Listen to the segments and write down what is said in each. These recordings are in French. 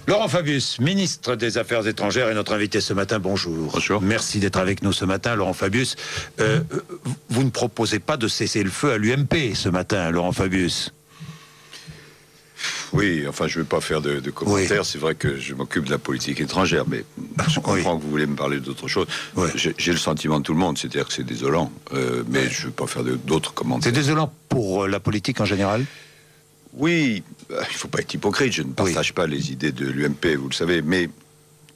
Laurent Fabius, ministre des Affaires étrangères, est notre invité ce matin. Bonjour. Bonjour. Merci d'être avec nous ce matin, Laurent Fabius. Vous ne proposez pas de cesser le feu à l'UMP ce matin, Laurent Fabius? Oui, enfin, je ne vais pas faire de commentaires. Oui. C'est vrai que je m'occupe de la politique étrangère, mais je comprends que vous voulez me parler d'autre chose. Oui. J'ai le sentiment de tout le monde, c'est-à-dire que c'est désolant, mais je ne vais pas faire d'autres commentaires. C'est désolant pour la politique en général? Oui, il ne faut pas être hypocrite. Je ne partage pas les idées de l'UMP, vous le savez, mais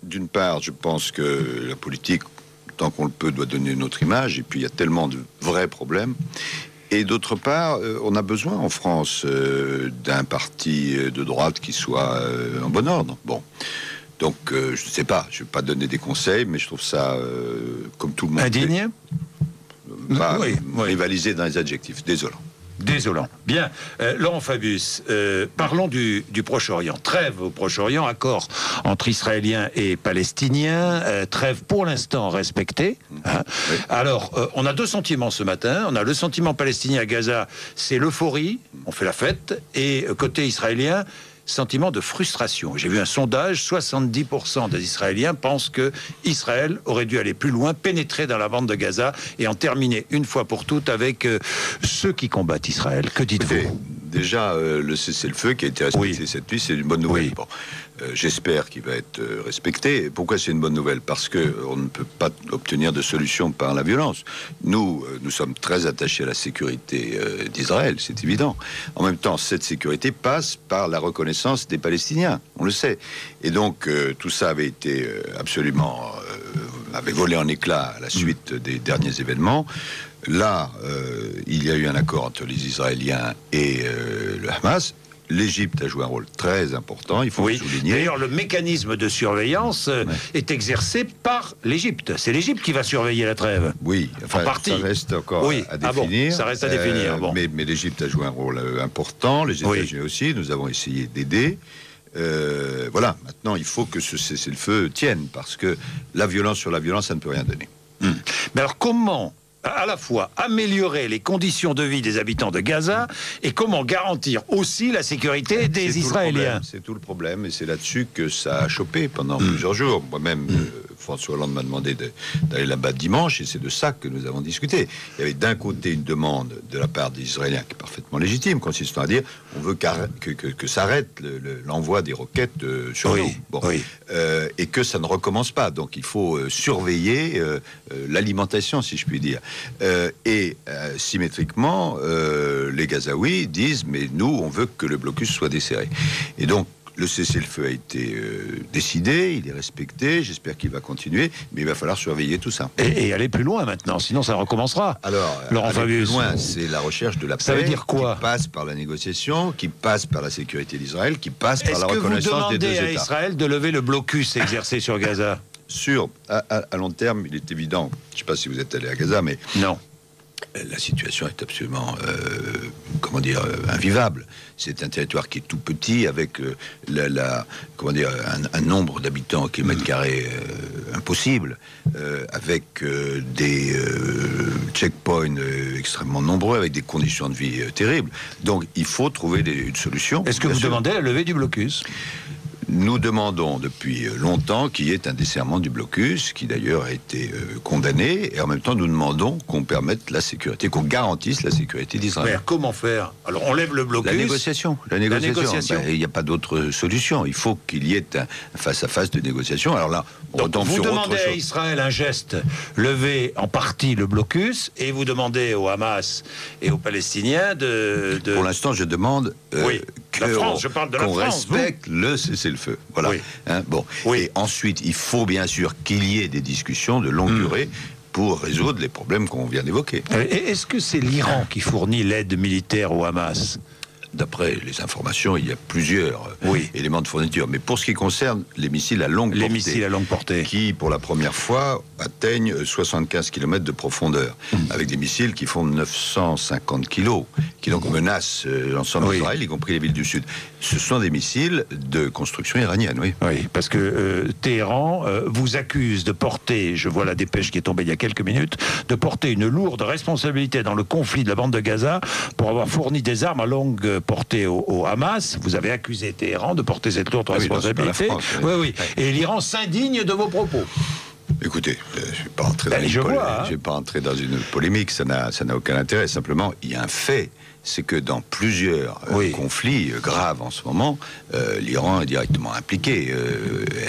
d'une part, je pense que la politique, tant qu'on le peut, doit donner une autre image, et puis il y a tellement de vrais problèmes. Et d'autre part, on a besoin en France d'un parti de droite qui soit en bon ordre. Bon, donc je ne sais pas, je ne vais pas donner des conseils, mais je trouve ça, comme tout le monde, indigne, rivaliser dans les adjectifs, désolant. Désolant. Bien. Laurent Fabius, parlons du Proche-Orient. Trêve au Proche-Orient, accord entre Israéliens et Palestiniens, trêve pour l'instant respectée. Hein. Oui. Alors, on a deux sentiments ce matin. On a le sentiment palestinien à Gaza, c'est l'euphorie, on fait la fête, et côté israélien, sentiment de frustration. J'ai vu un sondage, 70% des Israéliens pensent que Israël aurait dû aller plus loin, pénétrer dans la bande de Gaza et en terminer une fois pour toutes avec ceux qui combattent Israël. Que dites-vous? Déjà, le cessez-le-feu qui a été respecté cette nuit, c'est une bonne nouvelle. Oui. Bon, j'espère qu'il va être respecté. Pourquoi c'est une bonne nouvelle? Parce qu'on ne peut pas obtenir de solution par la violence. Nous sommes très attachés à la sécurité d'Israël, c'est évident. En même temps, cette sécurité passe par la reconnaissance des Palestiniens, on le sait. Et donc, tout ça avait été absolument... avait volé en éclats à la suite des derniers événements. Là, il y a eu un accord entre les Israéliens et le Hamas. L'Égypte a joué un rôle très important, il faut le souligner. D'ailleurs, le mécanisme de surveillance est exercé par l'Égypte. C'est l'Égypte qui va surveiller la trêve. Oui, enfin, en partie. Ça reste encore à définir. Ah bon, ça reste à définir. Bon. Mais l'Égypte a joué un rôle important, les États-Unis aussi, nous avons essayé d'aider. Voilà, maintenant, il faut que ce cessez-le-feu tienne, parce que la violence sur la violence, ça ne peut rien donner. Mais alors, comment à la fois améliorer les conditions de vie des habitants de Gaza et comment garantir aussi la sécurité des Israéliens? C'est tout le problème, et c'est là-dessus que ça a chopé pendant plusieurs jours. Moi-même, François Hollande m'a demandé d'aller là-bas dimanche, et c'est de ça que nous avons discuté. Il y avait d'un côté une demande de la part des Israéliens qui est parfaitement légitime, consistant à dire on veut que s'arrête l'envoi des roquettes sur nous. Bon. Et que ça ne recommence pas. Donc il faut surveiller l'alimentation, si je puis dire. Symétriquement, les Gazaouis disent mais nous on veut que le blocus soit desserré. Et donc le cessez-le-feu a été décidé, il est respecté, j'espère qu'il va continuer, mais il va falloir surveiller tout ça. Et aller plus loin maintenant, sinon ça recommencera. Alors, Laurent Fabius, plus loin, c'est la recherche de la paix. Ça veut dire quoi? Qui passe par la négociation, qui passe par la sécurité d'Israël, qui passe par la reconnaissance des deux États. Est-ce que vous demandez à Israël de lever le blocus exercé sur Gaza? À long terme, il est évident, je ne sais pas si vous êtes allé à Gaza, mais... Non. La situation est absolument, invivable. C'est un territoire qui est tout petit, avec un nombre d'habitants au kilomètre carré impossible, avec des checkpoints extrêmement nombreux, avec des conditions de vie terribles. Donc, il faut trouver une solution. Est-ce que vous demandez la levée du blocus? Nous demandons depuis longtemps qu'il y ait un desserrement du blocus, qui d'ailleurs a été condamné, et en même temps nous demandons qu'on permette la sécurité, qu'on garantisse la sécurité d'Israël. Mais comment faire? Alors on lève le blocus. La négociation. Il n'y a pas d'autre solution. Il faut qu'il y ait un face-à-face de négociation. Alors là, on donc vous demandez à Israël un geste, lever en partie le blocus, et vous demandez au Hamas et aux Palestiniens de... Pour l'instant, je demande la France, je parle de la France, respecte le cessez-le-feu. Voilà. Et ensuite, il faut bien sûr qu'il y ait des discussions de longue durée pour résoudre les problèmes qu'on vient d'évoquer. Est-ce que c'est l'Iran qui fournit l'aide militaire au Hamas? D'après les informations, il y a plusieurs éléments de fourniture. Mais pour ce qui concerne les missiles à longue portée, qui, pour la première fois, atteignent 75 km de profondeur, avec des missiles qui font 950 kg, qui donc menacent l'ensemble d'Israël, y compris les villes du Sud. Ce sont des missiles de construction iranienne, oui. Oui, parce que Téhéran vous accuse de porter, je vois la dépêche qui est tombée il y a quelques minutes, de porter une lourde responsabilité dans le conflit de la bande de Gaza pour avoir fourni des armes à longue portée au Hamas. Vous avez accusé Téhéran de porter cette lourde responsabilité. France, oui. Et l'Iran s'indigne de vos propos. Écoutez, je ne vais pas rentrer dans une polémique, ça n'a aucun intérêt. Simplement, il y a un fait, c'est que dans plusieurs conflits graves en ce moment, l'Iran est directement impliqué.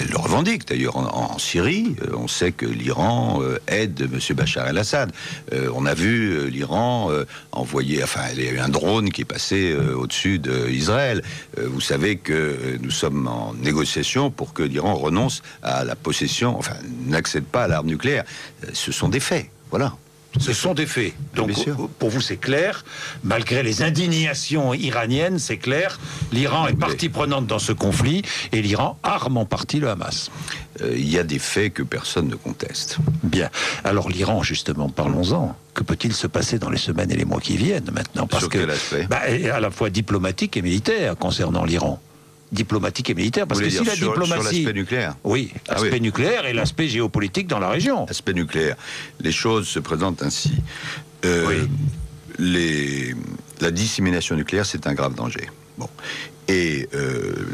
Elle le revendique d'ailleurs en Syrie. On sait que l'Iran aide M. Bachar el-Assad. On a vu l'Iran envoyer... Enfin, il y a eu un drone qui est passé au-dessus d'Israël. Vous savez que nous sommes en négociation pour que l'Iran renonce à la possession... Enfin, n'accède pas à l'arme nucléaire. Ce sont des faits. Voilà. Ce sont des faits. Donc, pour vous, c'est clair. Malgré les indignations iraniennes, c'est clair. L'Iran est partie prenante dans ce conflit et l'Iran arme en partie le Hamas. Il y a des faits que personne ne conteste. Bien. Alors, l'Iran, justement, parlons-en. Que peut-il se passer dans les semaines et les mois qui viennent maintenant? Parce Sur quel aspect? À la fois diplomatique et militaire concernant l'Iran. Diplomatique et militaire, parce que si la diplomatie... Sur l'aspect nucléaire? Oui, l'aspect nucléaire et l'aspect géopolitique dans la région. L'aspect nucléaire. Les choses se présentent ainsi. La dissémination nucléaire, c'est un grave danger. Bon. Et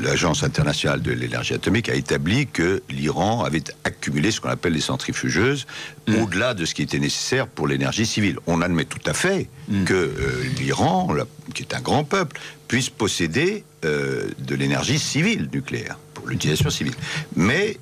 l'Agence internationale de l'énergie atomique a établi que l'Iran avait accumulé ce qu'on appelle les centrifugeuses au-delà de ce qui était nécessaire pour l'énergie civile. On admet tout à fait que l'Iran, qui est un grand peuple, puisse posséder de l'énergie civile nucléaire, pour l'utilisation civile. Mais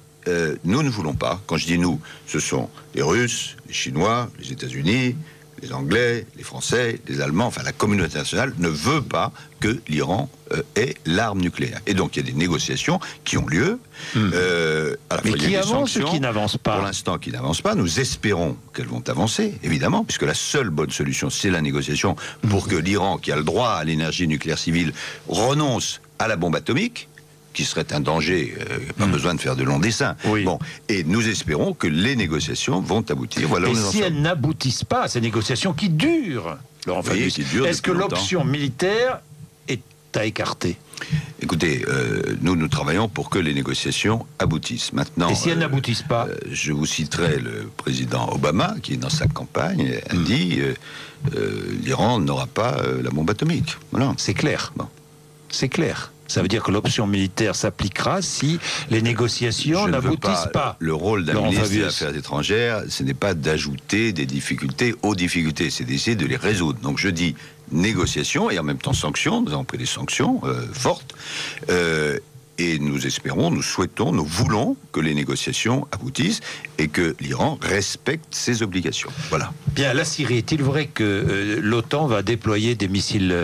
nous ne voulons pas, quand je dis nous, ce sont les Russes, les Chinois, les États-Unis, les Anglais, les Français, les Allemands, enfin la communauté internationale ne veut pas que l'Iran ait l'arme nucléaire. Et donc il y a des négociations qui ont lieu. À la fois, mais qui avancent ou qui n'avancent pas? Pour l'instant, qui n'avancent pas. Nous espérons qu'elles vont avancer, évidemment, puisque la seule bonne solution, c'est la négociation pour que l'Iran, qui a le droit à l'énergie nucléaire civile, renonce à la bombe atomique, qui serait un danger, pas besoin de faire de longs dessins. Bon, et nous espérons que les négociations vont aboutir. Voilà. Et si elles n'aboutissent pas, ces négociations qui durent, Laurent Fabius, est-ce que l'option militaire est à écarter? Écoutez, nous travaillons pour que les négociations aboutissent. Maintenant, et si elles n'aboutissent pas? Je vous citerai le président Obama, qui, dans sa campagne, a dit l'Iran n'aura pas la bombe atomique. Voilà. C'est clair. Bon. C'est clair. Ça veut dire que l'option militaire s'appliquera si les négociations n'aboutissent pas. Le rôle d'un ministre des Affaires étrangères, ce n'est pas d'ajouter des difficultés aux difficultés, c'est d'essayer de les résoudre. Donc je dis négociations et en même temps sanctions. Nous avons pris des sanctions fortes. Et nous espérons, nous souhaitons, nous voulons que les négociations aboutissent et que l'Iran respecte ses obligations. Voilà. Bien, la Syrie, est-il vrai que l'OTAN va déployer des missiles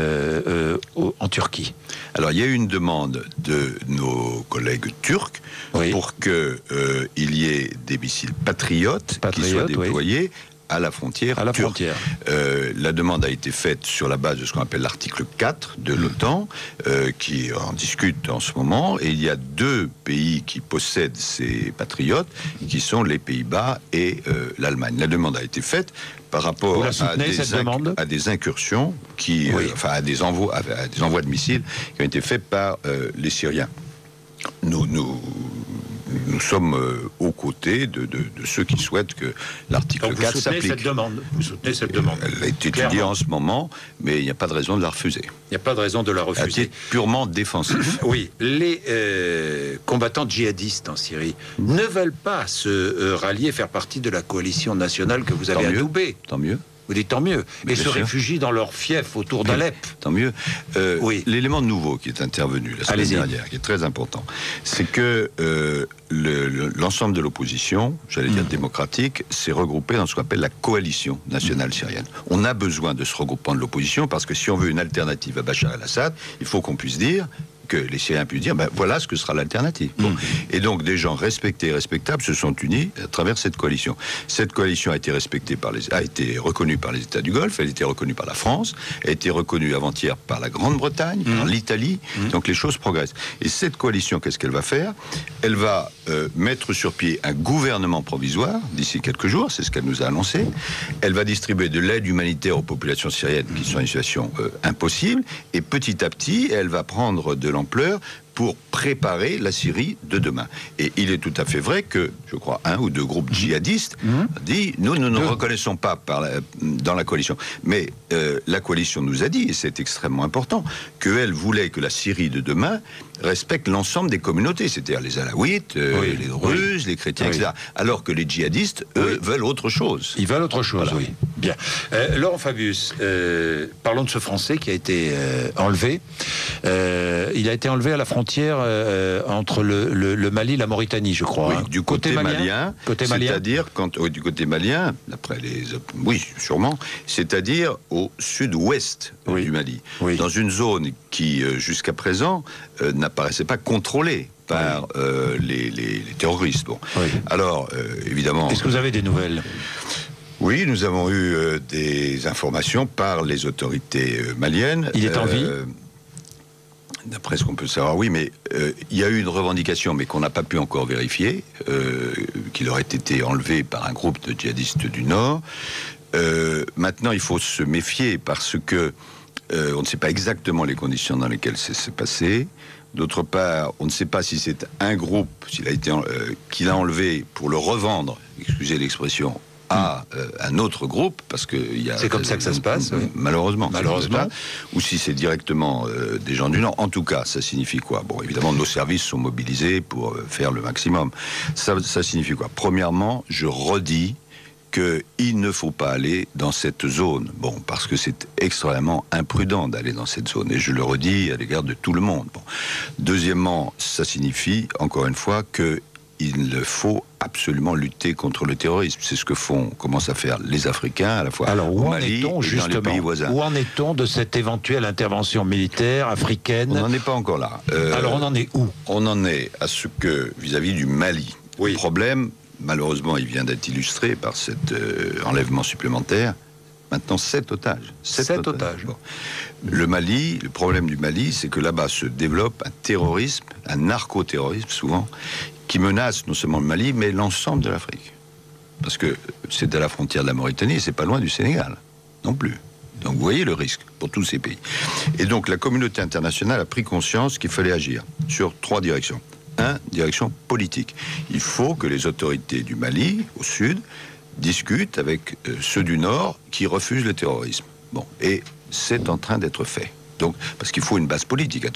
en Turquie? Alors, il y a eu une demande de nos collègues turcs pour qu'il y ait des missiles patriotes qui soient déployés à la frontière turque. La demande a été faite sur la base de ce qu'on appelle l'article 4 de l'OTAN, qui en discute en ce moment, et il y a deux pays qui possèdent ces patriotes, qui sont les Pays-Bas et l'Allemagne. La demande a été faite par rapport à des incursions, enfin à des envois de missiles qui ont été faits par les Syriens. Nous sommes aux côtés de ceux qui souhaitent que l'article 4 s'applique. Vous soutenez cette demande? Elle a été étudiée en ce moment, mais il n'y a pas de raison de la refuser. Il n'y a pas de raison de la refuser. À titre purement défensif. Oui, les combattants djihadistes en Syrie ne veulent pas se rallier, faire partie de la coalition nationale que vous avez adoubée. Tant mieux. Vous dites tant mieux. Et se réfugient dans leur fief autour d'Alep. Tant mieux. L'élément nouveau qui est intervenu la semaine dernière, qui est très important, c'est que l'ensemble de l'opposition, j'allais dire démocratique, s'est regroupé dans ce qu'on appelle la coalition nationale syrienne. On a besoin de ce regroupement de l'opposition parce que si on veut une alternative à Bachar el-Assad, il faut qu'on puisse dire que les Syriens puissent dire, voilà ce que sera l'alternative. Et donc, des gens respectés et respectables se sont unis à travers cette coalition. Cette coalition a été reconnue par les États du Golfe, elle a été reconnue par la France, elle a été reconnue avant-hier par la Grande-Bretagne, par l'Italie, donc les choses progressent. Et cette coalition, qu'est-ce qu'elle va faire? Elle va mettre sur pied un gouvernement provisoire d'ici quelques jours, c'est ce qu'elle nous a annoncé. Elle va distribuer de l'aide humanitaire aux populations syriennes qui sont en situation impossible, et petit à petit, elle va prendre de l'ampleur pour préparer la Syrie de demain. Et il est tout à fait vrai que, je crois, un ou deux groupes djihadistes dit nous ne reconnaissons pas dans la coalition. Mais la coalition nous a dit, et c'est extrêmement important, qu'elle voulait que la Syrie de demain respecte l'ensemble des communautés, c'est-à-dire les Alaouites, les Druzes, les chrétiens, etc. Alors que les djihadistes, eux, veulent autre chose. Ils veulent autre chose, oui. Bien. Laurent Fabius, parlons de ce Français qui a été enlevé. Il a été enlevé à la frontière entre le Mali et la Mauritanie, je crois. Oui, du côté malien. C'est-à-dire, du côté malien, d'après les... Oui, sûrement. C'est-à-dire au sud-ouest du Mali. Oui. Dans une zone qui, jusqu'à présent, n'apparaissait pas contrôlée par les terroristes. Bon. Oui. Alors, évidemment... Est-ce que vous avez des nouvelles ? Oui, nous avons eu des informations par les autorités maliennes. Il est en vie ? D'après ce qu'on peut savoir, oui, mais il y a eu une revendication, mais qu'on n'a pas pu encore vérifier, qu'il aurait été enlevé par un groupe de djihadistes du Nord. Maintenant, il faut se méfier parce que on ne sait pas exactement les conditions dans lesquelles c'est passé. D'autre part, on ne sait pas si c'est un groupe qu'il a enlevé pour le revendre, excusez l'expression, à un autre groupe, parce que c'est comme ça que ça se passe, oui. Malheureusement, ou si c'est directement des gens du Nord. En tout cas, ça signifie quoi? Bon, évidemment, nos services sont mobilisés pour faire le maximum. Ça signifie quoi? Premièrement, je redis qu'il ne faut pas aller dans cette zone. Bon, parce que c'est extrêmement imprudent d'aller dans cette zone. Et je le redis à l'égard de tout le monde. Bon. Deuxièmement, ça signifie, encore une fois, qu'il faut absolument lutter contre le terrorisme. C'est ce que commencent à faire les Africains, à la fois au Mali et dans les pays voisins. Où en est-on de cette éventuelle intervention militaire africaine? On n'en est pas encore là. Alors on en est où? On en est à ce que, vis-à-vis du Mali, le problème, malheureusement, il vient d'être illustré par cet enlèvement supplémentaire. Maintenant, 7 otages. 7 otages. Bon. Le problème du Mali, c'est que là-bas se développe un terrorisme, un narco-terrorisme souvent, qui menace non seulement le Mali, mais l'ensemble de l'Afrique. Parce que c'est à la frontière de la Mauritanie et c'est pas loin du Sénégal, non plus. Donc vous voyez le risque pour tous ces pays. Et donc la communauté internationale a pris conscience qu'il fallait agir sur 3 directions. 1, direction politique. Il faut que les autorités du Mali, au sud, discutent avec ceux du Nord qui refusent le terrorisme. Bon, et c'est en train d'être fait. Donc, parce qu'il faut une base politique.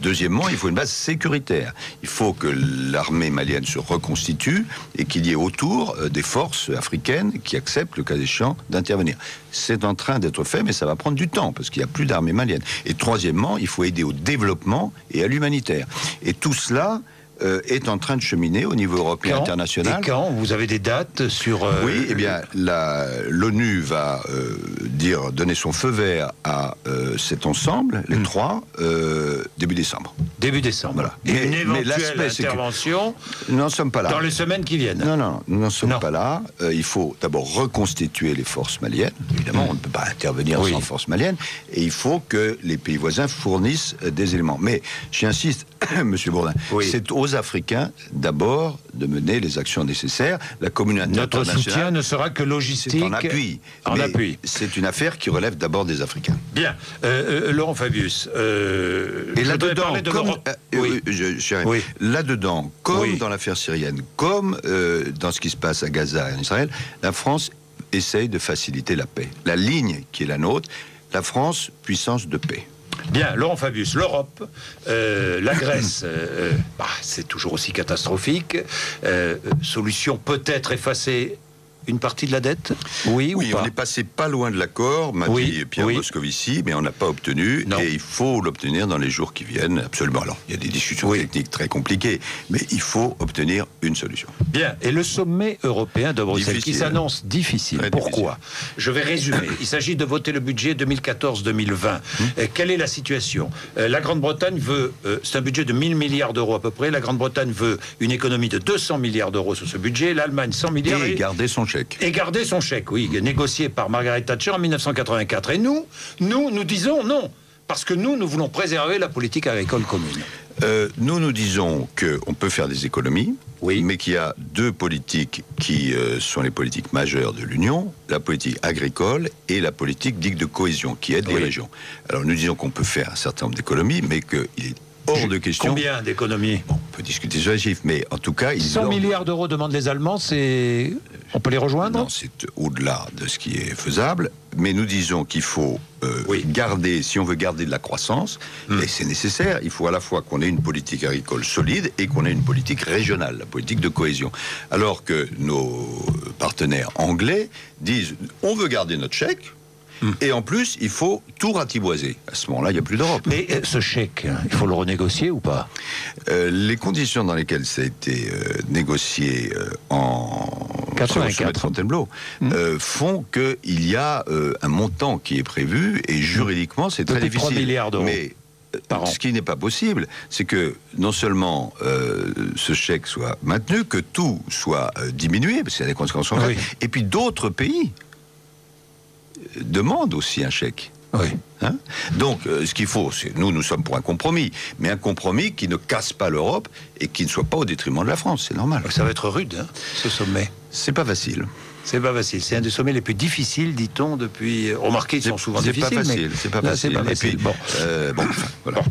Deuxièmement, il faut une base sécuritaire. Il faut que l'armée malienne se reconstitue et qu'il y ait autour des forces africaines qui acceptent, le cas échéant, d'intervenir. C'est en train d'être fait, mais ça va prendre du temps, parce qu'il n'y a plus d'armée malienne. Et troisièmement, il faut aider au développement et à l'humanitaire. Et tout cela est en train de cheminer au niveau européen et international. Et quand? Vous avez des dates sur... Oui, eh bien, l'ONU va donner son feu vert à cet ensemble, les 3, début décembre. Début décembre. Voilà. Et une éventuelle intervention nous n'en sommes pas là. Dans les semaines qui viennent. Non, nous n'en sommes pas là. Il faut d'abord reconstituer les forces maliennes. Évidemment, on ne peut pas intervenir sans forces maliennes. Et il faut que les pays voisins fournissent des éléments. Mais j'insiste, Monsieur Bourdin, c'est aux Africains d'abord de mener les actions nécessaires. La communauté internationale... Notre soutien ne sera que logistique. En appui. C'est une affaire qui relève d'abord des Africains. Bien. Laurent Fabius, et là-dedans, là-dedans, comme dans l'affaire syrienne, comme dans ce qui se passe à Gaza et en Israël, la France essaye de faciliter la paix. La ligne qui est la nôtre, la France, puissance de paix. Bien, Laurent Fabius, l'Europe, la Grèce, c'est toujours aussi catastrophique. Solution peut-être effacer une partie de la dette? Oui, ou pas? On est passé pas loin de l'accord, m'a dit Pierre Moscovici, mais on n'a pas obtenu, et il faut l'obtenir dans les jours qui viennent, absolument. Alors, il y a des discussions techniques très compliquées, mais il faut obtenir une solution. Bien, et le sommet européen de Bruxelles, qui s'annonce difficile. Pourquoi? Je vais résumer. Il s'agit de voter le budget 2014-2020. Quelle est la situation? La Grande-Bretagne veut, c'est un budget de 1000 milliards d'euros à peu près, la Grande-Bretagne veut une économie de 200 milliards d'euros sur ce budget, l'Allemagne 100 milliards... Et garder son chèque. Et garder son chèque, négocié par Margaret Thatcher en 1984. Et nous disons non, parce que nous voulons préserver la politique agricole commune. Nous disons qu'on peut faire des économies, mais qu'il y a 2 politiques qui sont les politiques majeures de l'Union, la politique agricole et la politique dite de cohésion, qui aide les régions. Alors nous disons qu'on peut faire un certain nombre d'économies, mais qu'il est hors de question. Combien d'économies? Bon, on peut discuter sur les chiffres, mais en tout cas... 100 milliards d'euros demandent les Allemands, on peut les rejoindre? Non, c'est au-delà de ce qui est faisable, mais nous disons qu'il faut garder, si on veut garder de la croissance, et c'est nécessaire, il faut à la fois qu'on ait une politique agricole solide et qu'on ait une politique régionale, la politique de cohésion. Alors que nos partenaires anglais disent, on veut garder notre chèque, et en plus, il faut tout ratiboiser. À ce moment-là, il n'y a plus d'Europe. Mais ce chèque, il faut le renégocier ou pas? Les conditions dans lesquelles ça a été négocié en 84 de Fontainebleau font qu'il y a un montant qui est prévu, et juridiquement, c'est très difficile. 3 milliards d'euros. Mais ce qui n'est pas possible, c'est que non seulement ce chèque soit maintenu, que tout soit diminué, parce qu'il y a des conséquences concrètes, et puis d'autres pays demande aussi un chèque. Oui. Hein? Donc, ce qu'il faut, c'est nous sommes pour un compromis, mais un compromis qui ne casse pas l'Europe et qui ne soit pas au détriment de la France. C'est normal. Ça va être rude, hein, ce sommet. C'est pas facile. C'est pas facile. C'est un des sommets les plus difficiles, dit-on, depuis. Remarquez, ils sont souvent difficiles. C'est pas facile. Pas facile. Bon, voilà.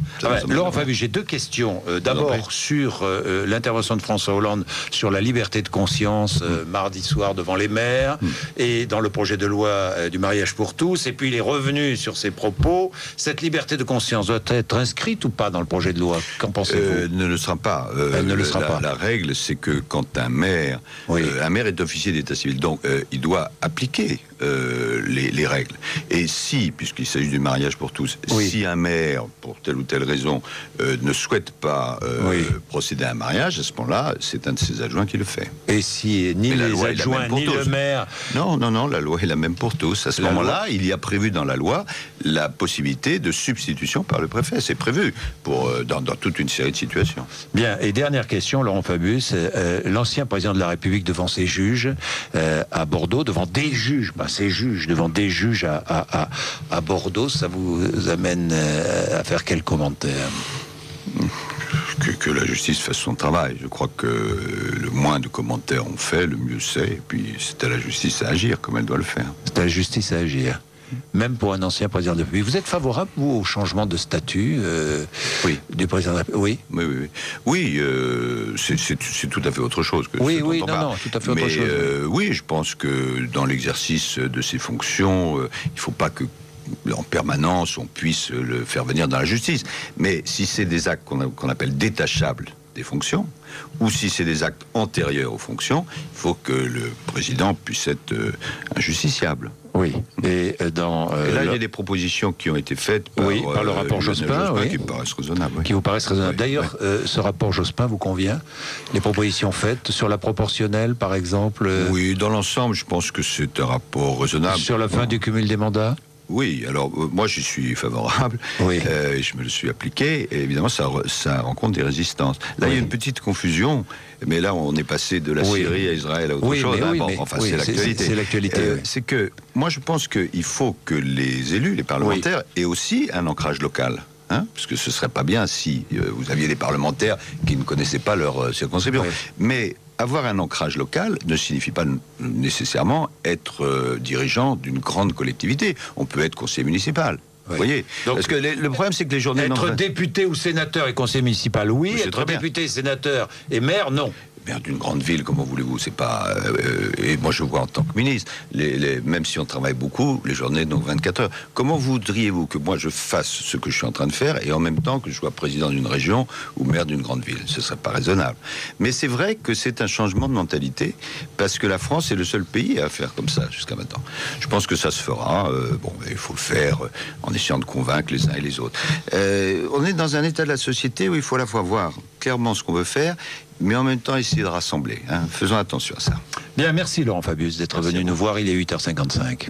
Laurent Fabius, j'ai deux questions. D'abord, sur l'intervention de François Hollande sur la liberté de conscience mardi soir devant les maires et dans le projet de loi du mariage pour tous. Et puis, il est revenu sur ses propos. Cette liberté de conscience doit être inscrite ou pas dans le projet de loi? Qu'en pensez-vous? Ne le sera pas. Elle ne le sera pas. La règle, c'est que quand un maire est officier d'état civil, donc il doit appliquer les règles. Et si, puisqu'il s'agit du mariage pour tous, si un maire, pour telle ou telle raison, ne souhaite pas procéder à un mariage, à ce moment-là, c'est un de ses adjoints qui le fait. Et si ni les adjoints, ni le maire... Non, la loi est la même pour tous. À ce moment-là, il y a prévu dans la loi la possibilité de substitution par le préfet. C'est prévu dans toute une série de situations. Bien, et dernière question, Laurent Fabius. L'ancien président de la République devant ses juges à Bordeaux, devant des juges, ces juges, devant des juges à Bordeaux, ça vous amène à faire quel commentaire? Que la justice fasse son travail. Je crois que le moins de commentaires on fait, le mieux c'est. Et puis c'est à la justice à agir comme elle doit le faire. C'est à la justice à agir. Même pour un ancien président de la République. Vous êtes favorable, vous, au changement de statut du président de la République? Oui, c'est tout à fait autre chose que tout à fait autre chose. Oui, je pense que dans l'exercice de ses fonctions, il ne faut pas que en permanence on puisse le faire venir dans la justice. Mais si c'est des actes qu'on appelle détachables des fonctions, ou si c'est des actes antérieurs aux fonctions, il faut que le président puisse être injusticiable. Oui. Et là, il y a des propositions qui ont été faites par le rapport Jospin, qui me paraissent raisonnables. Qui vous paraissent raisonnables. D'ailleurs, ce rapport Jospin vous convient? Les propositions faites sur la proportionnelle, par exemple? Oui, dans l'ensemble, je pense que c'est un rapport raisonnable. Sur la fin du cumul des mandats? Oui, alors moi j'y suis favorable, je me le suis appliqué, et évidemment ça rencontre des résistances. Là il y a une petite confusion, mais là on est passé de la Syrie à Israël à autre chose. C'est l'actualité. C'est l'actualité. C'est que moi je pense qu'il faut que les élus, les parlementaires, aient aussi un ancrage local. Parce que ce serait pas bien si vous aviez des parlementaires qui ne connaissaient pas leur circonscription. Mais avoir un ancrage local ne signifie pas nécessairement être dirigeant d'une grande collectivité. On peut être conseiller municipal. Vous voyez? Donc, parce que le problème, c'est que les journées... Être député ou sénateur et conseiller municipal, oui. Être député, sénateur et maire, non. Maire d'une grande ville, comment voulez-vous, c'est pas... et moi, je vois en tant que ministre, même si on travaille beaucoup, les journées n'ont 24 heures. Comment voudriez-vous que moi, je fasse ce que je suis en train de faire et en même temps que je sois président d'une région ou maire d'une grande ville? Ce serait pas raisonnable. Mais c'est vrai que c'est un changement de mentalité parce que la France est le seul pays à faire comme ça jusqu'à maintenant. Je pense que ça se fera. Il faut le faire en essayant de convaincre les uns et les autres. On est dans un état de la société où il faut à la fois voir clairement ce qu'on veut faire, mais en même temps essayer de rassembler. Faisons attention à ça. Bien, merci Laurent Fabius d'être venu nous voir. Il est 8h55.